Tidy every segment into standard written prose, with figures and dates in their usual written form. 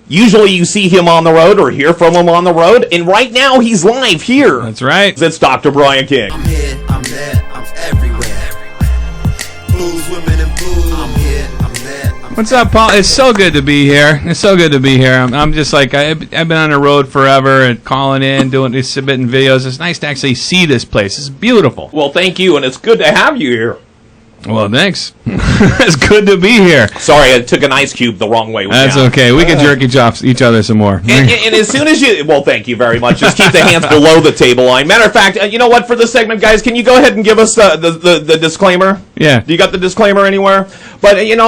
Usually you see him on the road or hear from him on the road, and right now he's live here. That's right. It's Dr. Brian King. I'm here, I'm there, I'm everywhere. Blues, women, and blues. I'm here, I'm there. What's up, Paul? It's so good to be here. It's so good to be here. I'm just like, I've been on the road forever and calling in, submitting videos. It's nice to actually see this place. It's beautiful. Well, thank you, and it's good to have you here. Well, thanks. It's good to be here. Sorry, I took an ice cube the wrong way. That's okay. We can jerk each other some more. And as soon as you... Well, thank you very much. Just keep the hands below the table line. Matter of fact, you know what? For this segment, guys, can you go ahead and give us the disclaimer? Yeah. Do you got the disclaimer anywhere? But, in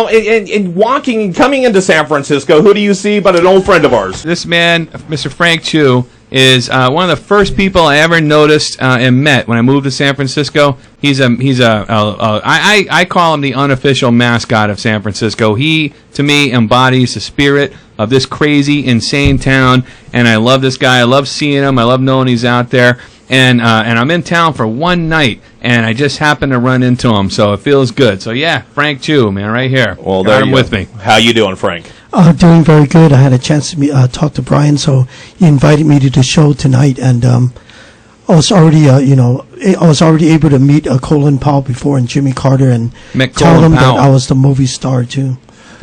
coming into San Francisco, who do you see but an old friend of ours? This man, Mr. Frank Chu, is one of the first people I ever noticed and met when I moved to San Francisco. I call him the unofficial mascot of San Francisco. He, to me, embodies the spirit of this crazy, insane town, and I love this guy. I love seeing him. I love knowing he's out there. And I'm in town for one night, and I just happened to run into him, so it feels good. So yeah, Frank Chu, man, right here. Well, got him with me. How you doing, Frank? Doing very good. I had a chance to talk to Brian, so he invited me to the show tonight, and I was already, I was already able to meet Colin Powell before and Jimmy Carter, and tell them that I was the movie star too.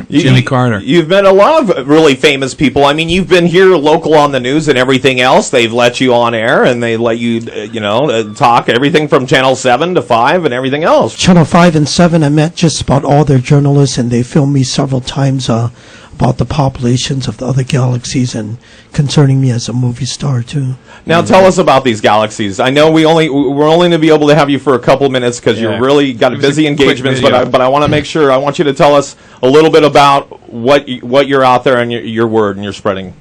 Jimmy Carter. You've met a lot of really famous people. I mean, you've been here local on the news and everything else. They've let you on air and they let you, talk everything from Channel 7 to 5 and everything else. Channel 5 and 7, I met just about all their journalists, and they filmed me several times about the populations of the other galaxies and concerning me as a movie star too. Now tell us about these galaxies. I know we're only going to be able to have you for a couple minutes because you've really got busy engagements, but I want to make sure, I want you to tell us a little bit about what you're out there and your word and you're spreading.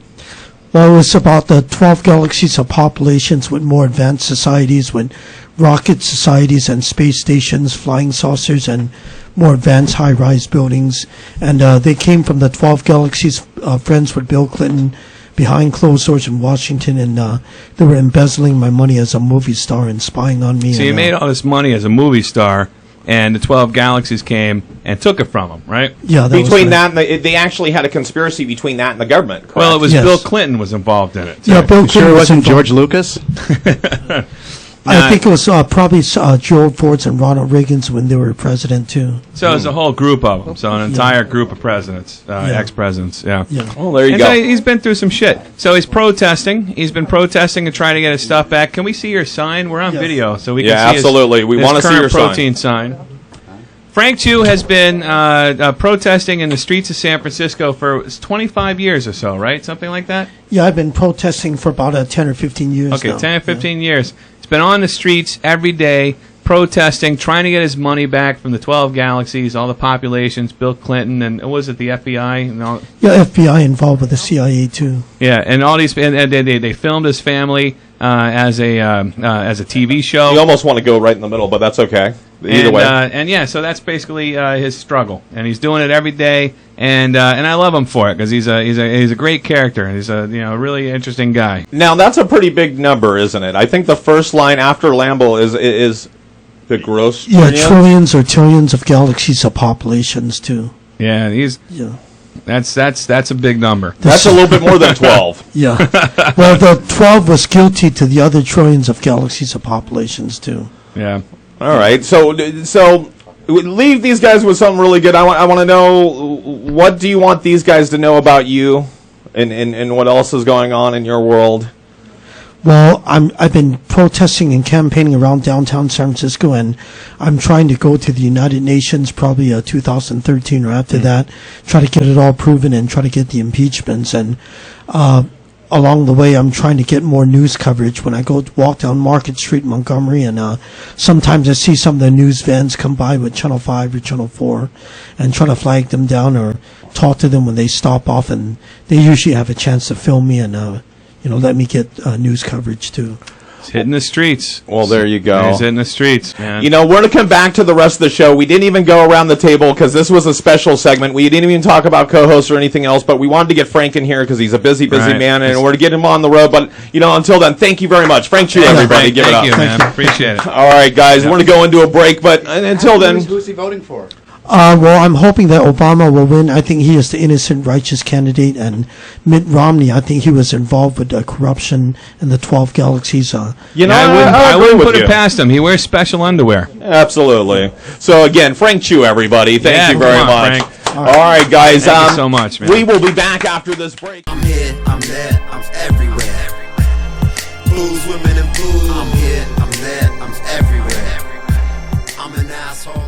Well, it was about the 12 galaxies of populations with more advanced societies, with rocket societies and space stations, flying saucers, and more advanced high-rise buildings. And they came from the 12 galaxies, friends with Bill Clinton, behind closed doors in Washington, and they were embezzling my money as a movie star and spying on me. So you made all this money as a movie star, and the 12 galaxies came and took it from him, right? Yeah, between that and they actually had a conspiracy between that and the government, correct? Well, it was Bill Clinton was involved in it. Yeah, Bill Clinton wasn't George Lucas? I think it was probably Gerald Ford's and Ronald Reagan's when they were president too. So it's a whole group of them. So an entire group of presidents, ex-presidents. Yeah. Oh, there you go. So he's been through some shit. So he's protesting. He's been protesting and trying to get his stuff back. Can we see your sign? We're on video, so we can see absolutely. We want to see your protein sign. Frank Chu has been protesting in the streets of San Francisco for 25 years or so, right? Something like that? Yeah, I've been protesting for about 10 or 15 years now. Okay, 10 or 15 years. He's been on the streets every day, protesting, trying to get his money back from the 12 galaxies, all the populations, Bill Clinton, and was it the FBI? And all? Yeah, FBI involved with the CIA too. Yeah, and all these, and they filmed his family as a TV show. You almost want to go right in the middle, but that's okay. Either way. So that's basically his struggle, and he's doing it every day, and I love him for it because he's a great character, and he's a really interesting guy. Now that's a pretty big number, isn't it? I think the first line after Lambo is the gross. Yeah, trillions or trillions of galaxies of populations too. Yeah, that's a big number. That's a little bit more than 12. Yeah. Well, the 12 was guilty to the other trillions of galaxies of populations too. Yeah. All right. So leave these guys with something really good. I want to know, what do you want these guys to know about you and what else is going on in your world? Well, I've been protesting and campaigning around downtown San Francisco, and I'm trying to go to the United Nations probably 2013 or after that, try to get it all proven and try to get the impeachments. And along the way, I'm trying to get more news coverage. When I go walk down Market Street in Montgomery, and sometimes I see some of the news vans come by with Channel 5 or Channel 4 and try to flag them down or talk to them when they stop off, and they usually have a chance to film me and let me get news coverage too. He's hitting the streets. Well, there you go. He's hitting the streets, man. We're going to come back to the rest of the show. We didn't even go around the table because this was a special segment. We didn't even talk about co-hosts or anything else, but we wanted to get Frank in here because he's a busy man, and we're to get him on the road. But, until then, thank you very much. Frank Chu, everybody. Give it up. Thank you, man. Appreciate it. All right, guys. We're going to go into a break, but until then. Who's he voting for? Well, I'm hoping that Obama will win. I think he is the innocent, righteous candidate, and Mitt Romney, I think he was involved with corruption in the 12 galaxies. You know, I wouldn't put you. it past him. He wears special underwear. Absolutely. So again, Frank Chu, everybody. Thank you very come on, much. Frank. All right, guys. Thank you so much, man. We will be back after this break. I'm here, I'm there, I'm everywhere. Blues, women, and blues. I'm here, I'm there, I'm everywhere. I'm an asshole.